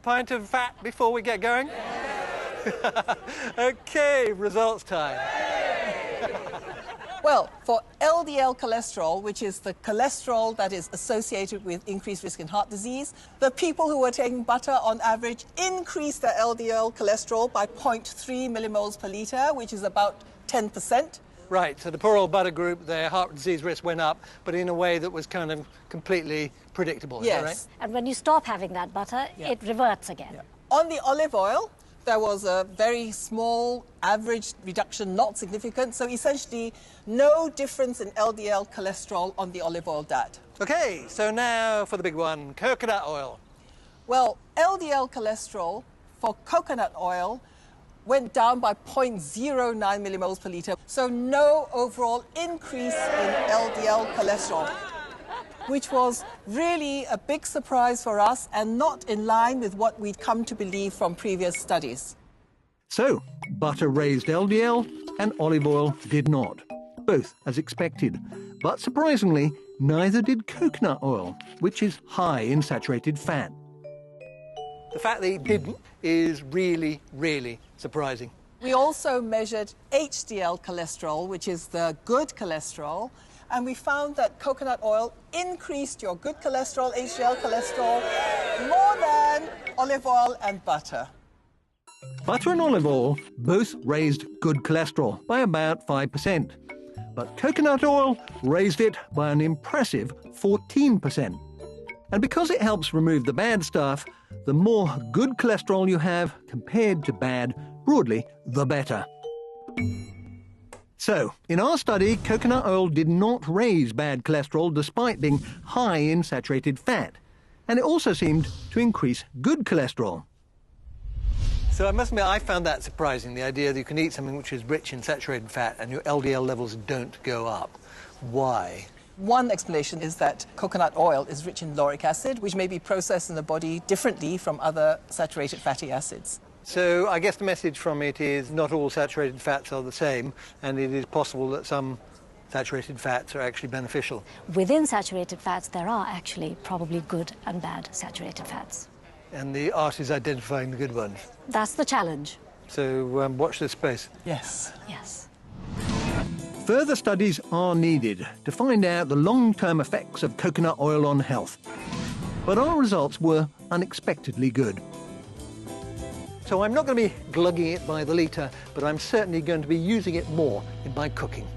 pint of fat before we get going? OK, results time. Well, for LDL cholesterol, which is the cholesterol that is associated with increased risk in heart disease, the people who were taking butter on average increased their LDL cholesterol by 0.3 millimoles per litre, which is about 10%. Right, so the poor old butter group, their heart disease risk went up, but in a way that was kind of completely predictable, is that right? And when you stop having that butter, it reverts again. Yeah. On the olive oil, there was a very small average reduction, not significant, so essentially no difference in LDL cholesterol on the olive oil diet. OK, so now for the big one, coconut oil. Well, LDL cholesterol for coconut oil went down by 0.09 millimoles per litre, so no overall increase in LDL cholesterol, which was really a big surprise for us and not in line with what we'd come to believe from previous studies. So, butter raised LDL and olive oil did not, both as expected. But surprisingly, neither did coconut oil, which is high in saturated fat. The fact that it didn't is really, really surprising. We also measured HDL cholesterol, which is the good cholesterol, and we found that coconut oil increased your good cholesterol, HDL cholesterol, more than olive oil and butter. Butter and olive oil both raised good cholesterol by about 5%, but coconut oil raised it by an impressive 14%. And because it helps remove the bad stuff, the more good cholesterol you have compared to bad, broadly, the better. So, in our study, coconut oil did not raise bad cholesterol despite being high in saturated fat. And it also seemed to increase good cholesterol. So I must admit, I found that surprising, the idea that you can eat something which is rich in saturated fat and your LDL levels don't go up. Why? One explanation is that coconut oil is rich in lauric acid, which may be processed in the body differently from other saturated fatty acids. So I guess the message from it is not all saturated fats are the same, and it is possible that some saturated fats are actually beneficial. Within saturated fats, there are actually probably good and bad saturated fats. And the art is identifying the good ones. That's the challenge. So watch this space. Yes. Yes. Further studies are needed to find out the long-term effects of coconut oil on health. But our results were unexpectedly good. So I'm not going to be glugging it by the litre, but I'm certainly going to be using it more in my cooking.